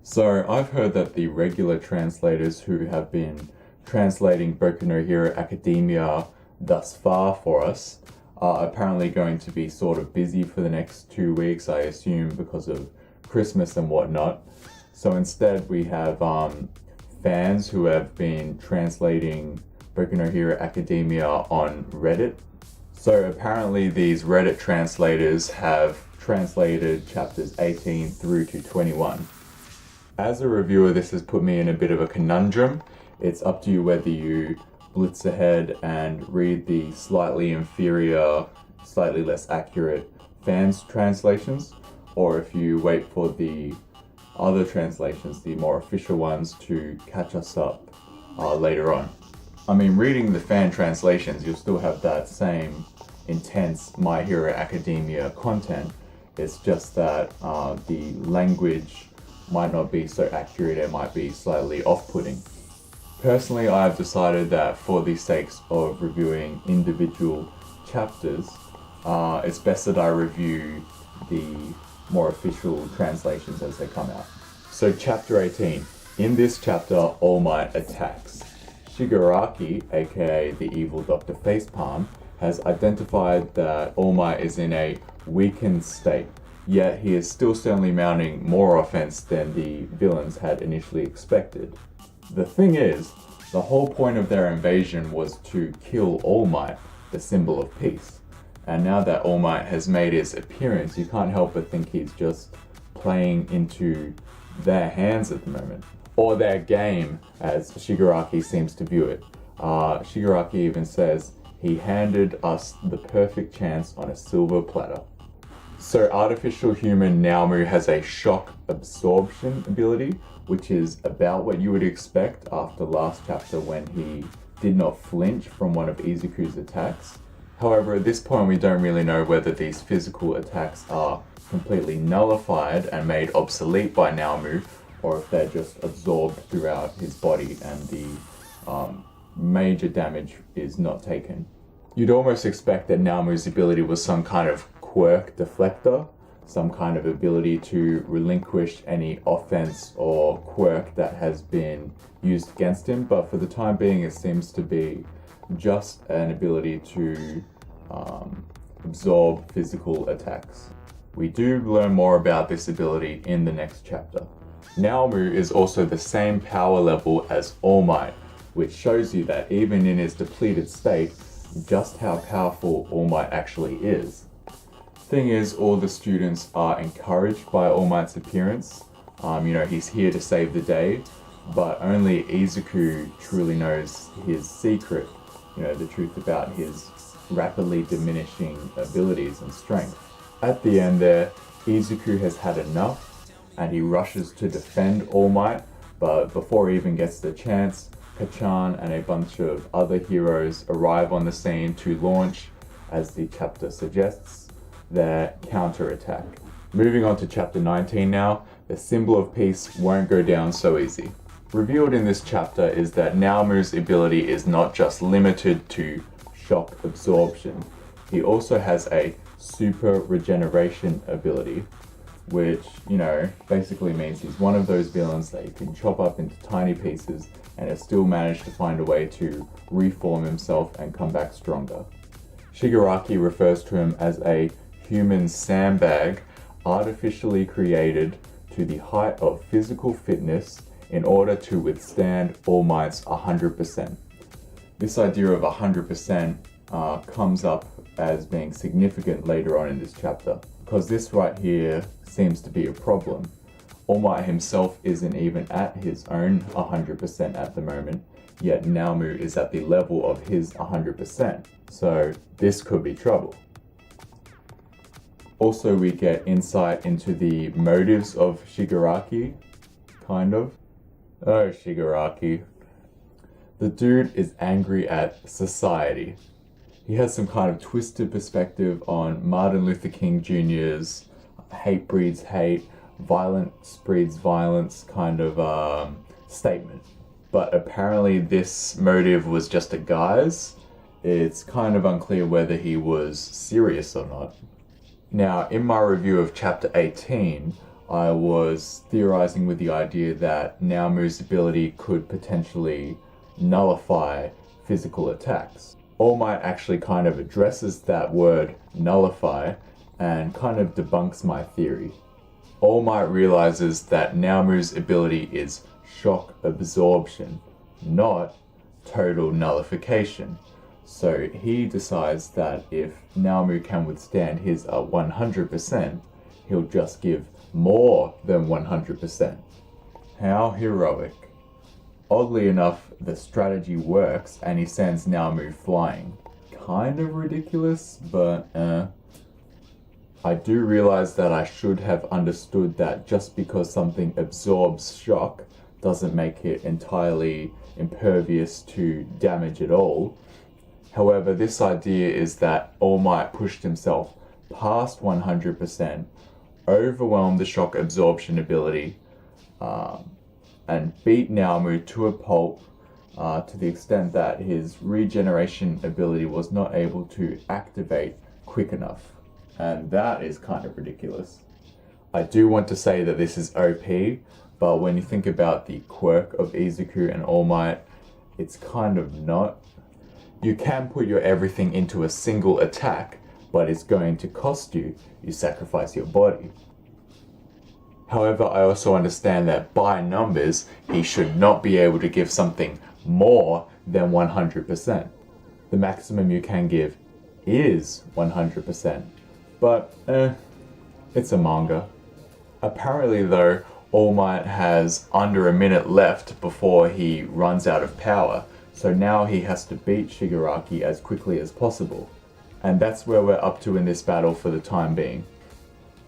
So I've heard that the regular translators who have been translating Boku no Hero Academia thus far for us are apparently going to be sort of busy for the next 2 weeks, I assume, because of Christmas and whatnot. So instead, we have fans who have been translating Boku no Hero Academia on Reddit. So apparently, these Reddit translators have translated chapters 18 through to 21. As a reviewer, this has put me in a bit of a conundrum. It's up to you whether you blitz ahead and read the slightly inferior, slightly less accurate fans' translations, or if you wait for the other translations, the more official ones, to catch us up later on. I mean, reading the fan translations, you'll still have that same intense My Hero Academia content. It's just that the language might not be so accurate, it might be slightly off-putting. Personally, I've decided that for the sakes of reviewing individual chapters, it's best that I review the more official translations as they come out. So chapter 18. In this chapter, All Might attacks. Shigaraki, aka the evil Dr. Facepalm, has identified that All Might is in a weakened state, yet he is still certainly mounting more offense than the villains had initially expected. The thing is, the whole point of their invasion was to kill All Might, the symbol of peace. And now that All Might has made his appearance, you can't help but think he's just playing into their hands at the moment. Or their game, as Shigaraki seems to view it. Shigaraki even says, he handed us the perfect chance on a silver platter. So artificial human Naomu has a shock absorption ability, which is about what you would expect after last chapter when he did not flinch from one of Izuku's attacks. However, at this point we don't really know whether these physical attacks are completely nullified and made obsolete by Naomu, or if they're just absorbed throughout his body and the major damage is not taken. You'd almost expect that Naomu's ability was some kind of quirk deflector, some kind of ability to relinquish any offense or quirk that has been used against him, but for the time being it seems to be just an ability to absorb physical attacks. We do learn more about this ability in the next chapter. Naomu is also the same power level as All Might, which shows you that even in his depleted state, just how powerful All Might actually is. Thing is, all the students are encouraged by All Might's appearance. He's here to save the day, but only Izuku truly knows his secret, the truth about his rapidly diminishing abilities and strength. At the end there, Izuku has had enough, and he rushes to defend All Might, but before he even gets the chance, Kachan and a bunch of other heroes arrive on the scene to launch, as the chapter suggests, their counter-attack. Moving on to chapter 19 now, the symbol of peace won't go down so easy. Revealed in this chapter is that Naomu's ability is not just limited to shock absorption. He also has a super regeneration ability, which, basically means he's one of those villains that you can chop up into tiny pieces and has still managed to find a way to reform himself and come back stronger. Shigaraki refers to him as a human sandbag artificially created to the height of physical fitness in order to withstand All Might's 100%. This idea of 100% comes up as being significant later on in this chapter, because this right here seems to be a problem. All Might himself isn't even at his own 100% at the moment, yet Naomu is at the level of his 100%, so this could be trouble. Also, we get insight into the motives of Shigaraki, kind of. Oh, Shigaraki. The dude is angry at society. He has some kind of twisted perspective on Martin Luther King Jr.'s hate breeds hate, violence breeds violence kind of statement. But apparently this motive was just a guise. It's kind of unclear whether he was serious or not. Now, in my review of chapter 18, I was theorizing with the idea that Naomu's ability could potentially nullify physical attacks. All Might actually kind of addresses that word nullify and kind of debunks my theory. All Might realizes that Naomu's ability is shock absorption, not total nullification. So he decides that if Naomu can withstand his 100%, he'll just give more than 100%. How heroic. Oddly enough, the strategy works and he sends Naomu flying. Kind of ridiculous, but I do realize that I should have understood that just because something absorbs shock doesn't make it entirely impervious to damage at all. However, this idea is that All Might pushed himself past 100%, overwhelmed the shock absorption ability, and beat Naomu to a pulp to the extent that his regeneration ability was not able to activate quick enough. And that is kind of ridiculous. I do want to say that this is OP, but when you think about the quirk of Izuku and All Might, it's kind of not. You can put your everything into a single attack, but it's going to cost you. You sacrifice your body. However, I also understand that by numbers, he should not be able to give something more than 100%. The maximum you can give is 100%. But, it's a manga. Apparently though, All Might has under a minute left before he runs out of power, so now he has to beat Shigaraki as quickly as possible. And that's where we're up to in this battle for the time being.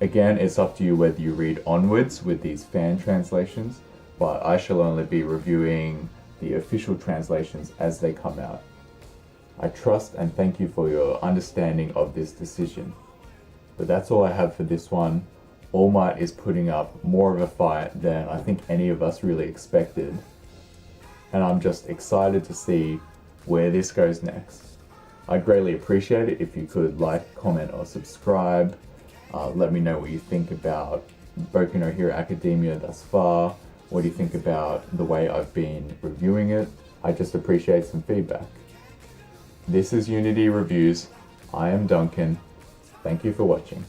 Again, it's up to you whether you read onwards with these fan translations, but I shall only be reviewing the official translations as they come out. I trust and thank you for your understanding of this decision. But that's all I have for this one. All Might is putting up more of a fight than I think any of us really expected. And I'm just excited to see where this goes next. I'd greatly appreciate it if you could like, comment, or subscribe. Let me know what you think about Boku no Hero Academia thus far. What do you think about the way I've been reviewing it? I just appreciate some feedback. This is Unity Reviews. I am Duncan. Thank you for watching.